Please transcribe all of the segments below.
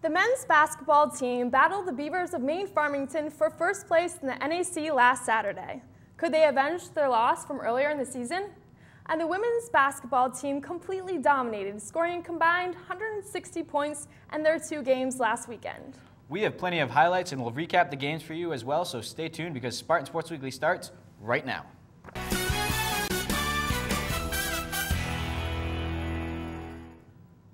The men's basketball team battled the Beavers of Maine Farmington for first place in the NAC last Saturday. Could they avenge their loss from earlier in the season? And the women's basketball team completely dominated, scoring a combined 160 points in their 2 games last weekend. We have plenty of highlights and we'll recap the games for you as well, so stay tuned because Spartan Sports Weekly starts right now.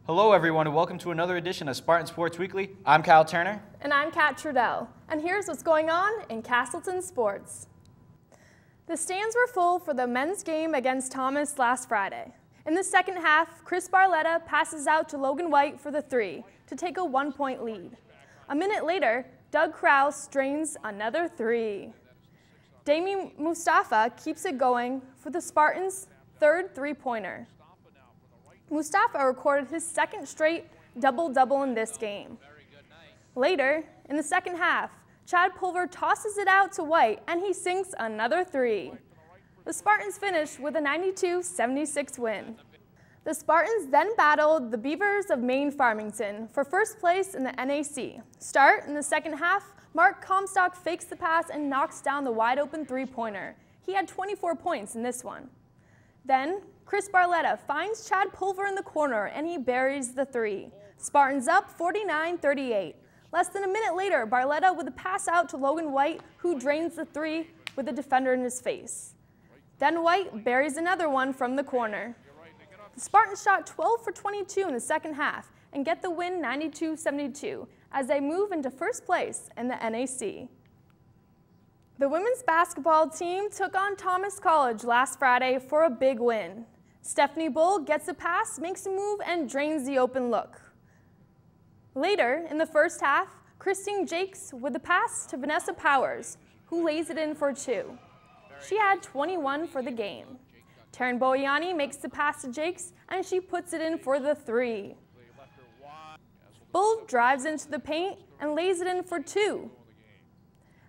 Hello everyone and welcome to another edition of Spartan Sports Weekly. I'm Kyle Turner. And I'm Kat Trudell. And here's what's going on in Castleton sports. The stands were full for the men's game against Thomas last Friday. In the second half, Chris Barletta passes out to Logan White for the 3 to take a 1-point lead. A minute later, Doug Krause drains another 3. Damien Mustafa keeps it going for the Spartans' 3rd 3-pointer. Mustafa recorded his 2nd straight double-double in this game. Later, in the second half, Chad Pulver tosses it out to White and he sinks another 3. The Spartans finished with a 92-76 win. The Spartans then battled the Beavers of Maine Farmington for first place in the NAC. Start in the second half, Mark Comstock fakes the pass and knocks down the wide-open 3-pointer. He had 24 points in this one. Then, Chris Barletta finds Chad Pulver in the corner and he buries the 3. Spartans up 49-38. Less than a minute later, Barletta with a pass out to Logan White, who drains the 3 with the defender in his face. Then White buries another one from the corner. The Spartans shot 12 for 22 in the second half and get the win 92-72 as they move into first place in the NAC. The women's basketball team took on Thomas College last Friday for a big win. Stephanie Bull gets a pass, makes a move, and drains the open look. Later, in the first half, Christine Jakes with a pass to Vanessa Powers, who lays it in for 2. She had 21 for the game. Taryn Boyani makes the pass to Jakes, and she puts it in for the 3. Bull drives into the paint and lays it in for 2.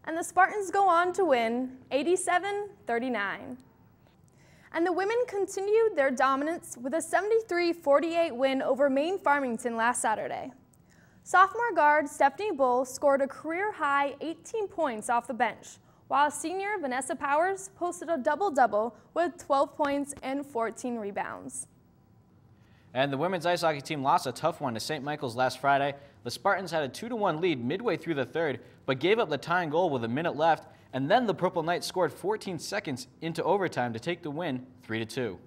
And the Spartans go on to win 87-39. And the women continued their dominance with a 73-48 win over Maine Farmington last Saturday. Sophomore guard Stephanie Bull scored a career-high 18 points off the bench, while senior Vanessa Powers posted a double-double with 12 points and 14 rebounds. And the women's ice hockey team lost a tough one to St. Michael's last Friday. The Spartans had a 2-1 lead midway through the 3rd, but gave up the tying goal with a minute left, and then the Purple Knights scored 14 seconds into overtime to take the win 3-2.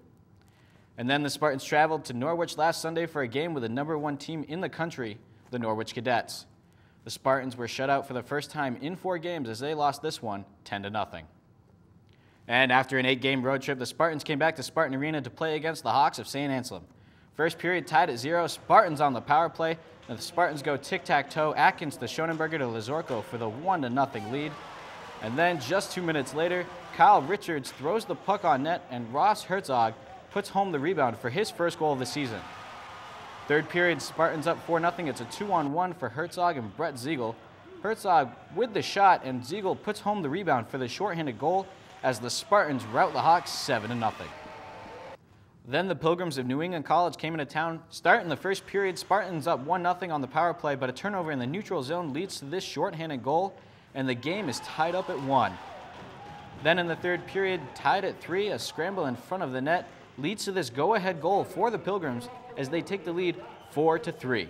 And then the Spartans traveled to Norwich last Sunday for a game with the #1 team in the country, the Norwich Cadets. The Spartans were shut out for the first time in 4 games as they lost this one 10-0. And after an 8-game road trip, the Spartans came back to Spartan Arena to play against the Hawks of St. Anselm. First period tied at 0, Spartans on the power play, and the Spartans go tic-tac-toe, Atkins to Schonenberger to Lazorko for the 1-0 lead. And then just 2 minutes later, Kyle Richards throws the puck on net and Ross Herzog puts home the rebound for his first goal of the season. Third period, Spartans up 4-0. It's a 2-on-1 for Herzog and Brett Ziegel. Herzog with the shot and Ziegel puts home the rebound for the shorthanded goal as the Spartans rout the Hawks 7-0. Then the Pilgrims of New England College came into town. Start in the first period, Spartans up 1-0 on the power play, but a turnover in the neutral zone leads to this shorthanded goal, and the game is tied up at 1. Then in the third period, tied at 3, a scramble in front of the net leads to this go-ahead goal for the Pilgrims as they take the lead 4-3.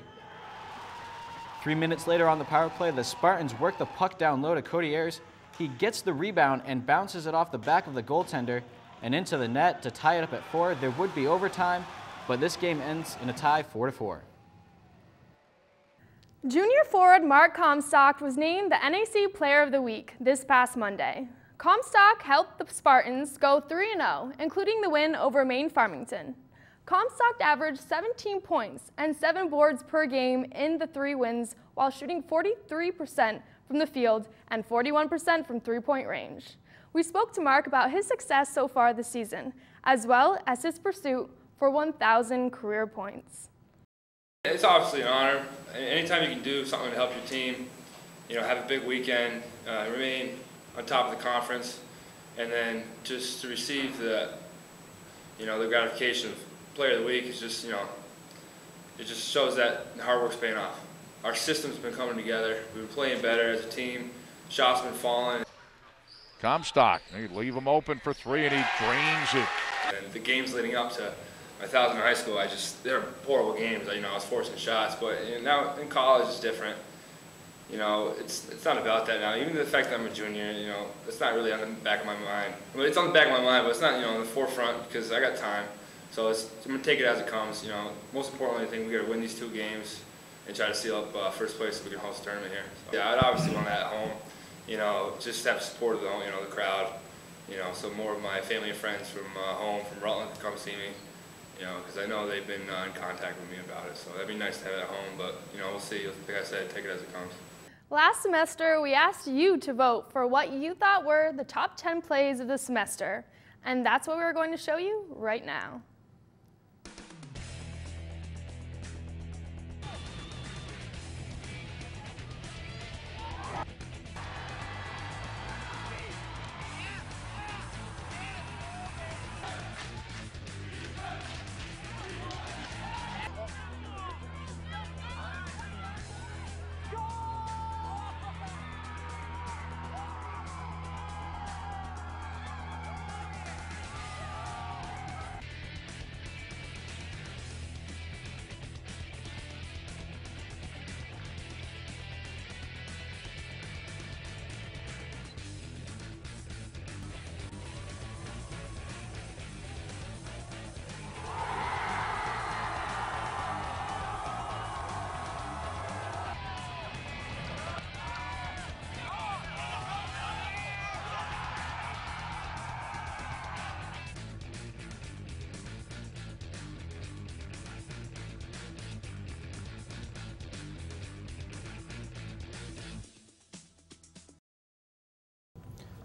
3 minutes later on the power play, the Spartans work the puck down low to Cody Ayers. He gets the rebound and bounces it off the back of the goaltender and into the net to tie it up at 4. There would be overtime, but this game ends in a tie 4-4. Junior forward Mark Comstock was named the NAC Player of the Week this past Monday. Comstock helped the Spartans go 3-0, including the win over Maine Farmington. Comstock averaged 17 points and 7 boards per game in the 3 wins while shooting 43% from the field and 41% from three-point range. We spoke to Mark about his success so far this season, as well as his pursuit for 1,000 career points. It's obviously an honor. Anytime you can do something to help your team, have a big weekend, remain on top of the conference, and then just to receive the gratification of Player of the Week is just, it just shows that hard work's paying off. our system's been coming together. We've been playing better as a team. Shots been falling. Comstock, they leave him open for three, and he drains it. And the games leading up to my 1000 in high school, they're horrible games. I was forcing shots, but now in college it's different. It's not about that now. Even the fact that I'm a junior, it's not really on the back of my mind. I mean, it's on the back of my mind, but it's not, on the forefront because I got time. So I'm gonna take it as it comes. Most importantly, I think we got to win these 2 games and try to seal up first place so we can host a tournament here. So, yeah, I'd obviously want that at home. Just have support of the crowd. So more of my family and friends from home, from Rutland, to come see me. Because I know they've been in contact with me about it. So that'd be nice to have it at home, but we'll see. Like I said, take it as it comes. Last semester, we asked you to vote for what you thought were the top 10 plays of the semester, and that's what we're going to show you right now.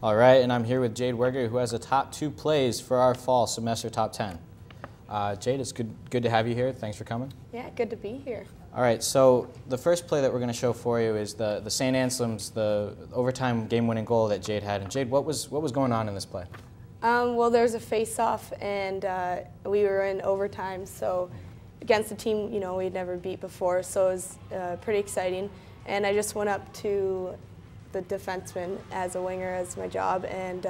All right, and I'm here with Jade Werger, who has the top 2 plays for our fall semester top 10. Jade, it's good to have you here. Thanks for coming. Yeah, good to be here. All right, so the first play that we're going to show for you is the St. Anselm's, the overtime game-winning goal that Jade had. And Jade, what was going on in this play? Well, there was a face-off, and we were in overtime, so against a team we'd never beat before, so it was pretty exciting. And I just went up to the defenseman as a winger as my job, and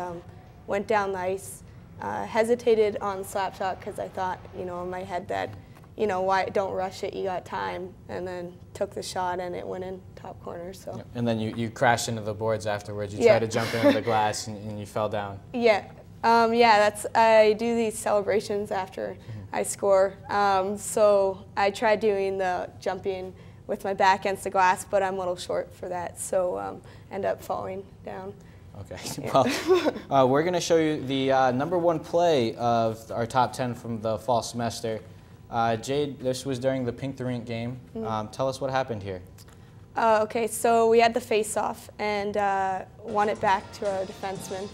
went down the ice. Hesitated on slap shot because I thought, in my head that, why don't rush it? You got time, and then took the shot and it went in top corner. So. Yep. And then you crashed into the boards afterwards. You tried to jump into the glass and you fell down. Yeah, I do these celebrations after I score. So I tried doing the jumping with my back against the glass, but I'm a little short for that, so end up falling down. Okay, well, we're going to show you the #1 play of our top 10 from the fall semester. Jade, this was during the Pink the Rink game. Tell us what happened here. Okay, so we had the face-off and won it back to our defenseman.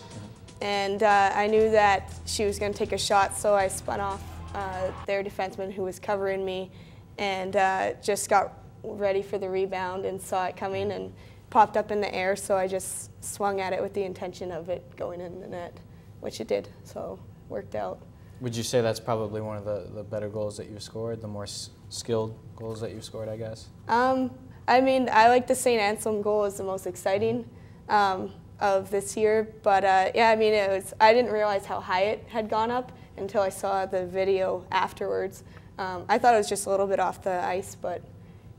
And I knew that she was going to take a shot, so I spun off their defenseman who was covering me, and just got ready for the rebound and saw it coming and popped up in the air, so I just swung at it with the intention of it going in the net, which it did, so worked out. Would you say that's probably one of the better goals that you've scored, the more skilled goals that you've scored, I guess? I mean, I like the St. Anselm goal is the most exciting of this year, but yeah, I mean, I didn't realize how high it had gone up until I saw the video afterwards. I thought it was just a little bit off the ice, but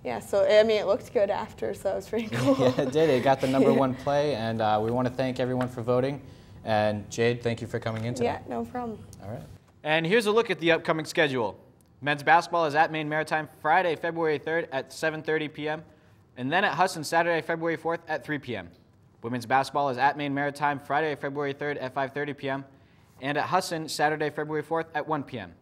yeah, so I mean, it looked good after, so it was pretty cool. Yeah, it did. It got the #1 play, and we want to thank everyone for voting. And Jade, thank you for coming in today. Yeah, no problem. All right. And here's a look at the upcoming schedule. Men's basketball is at Maine Maritime Friday, February 3rd at 7:30 p.m. and then at Husson Saturday, February 4th at 3 p.m. Women's basketball is at Maine Maritime Friday, February 3rd at 5:30 p.m. and at Husson Saturday, February 4th at 1 p.m.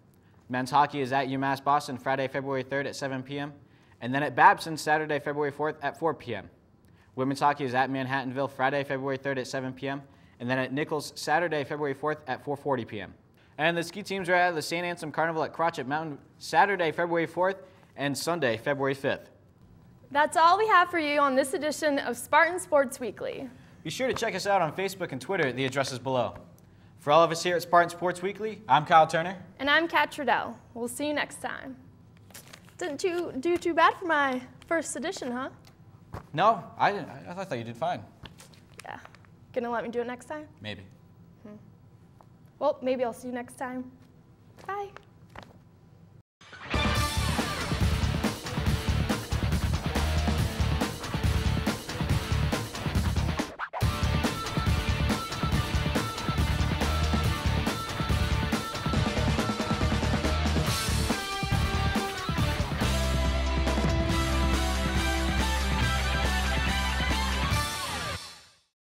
Men's hockey is at UMass Boston Friday, February 3rd at 7 p.m. and then at Babson Saturday, February 4th at 4 p.m. Women's hockey is at Manhattanville Friday, February 3rd at 7 p.m. and then at Nichols Saturday, February 4th at 4:40 p.m. And the ski teams are at the St. Anselm Carnival at Crotchet Mountain Saturday, February 4th and Sunday, February 5th. That's all we have for you on this edition of Spartan Sports Weekly. Be sure to check us out on Facebook and Twitter. The address is below. For all of us here at Spartan Sports Weekly, I'm Kyle Turner. And I'm Kat Trudell. We'll see you next time. Didn't you do too bad for my first edition, huh? No, I didn't. I thought you did fine. Yeah. Gonna let me do it next time? Maybe. Well, maybe I'll see you next time. Bye.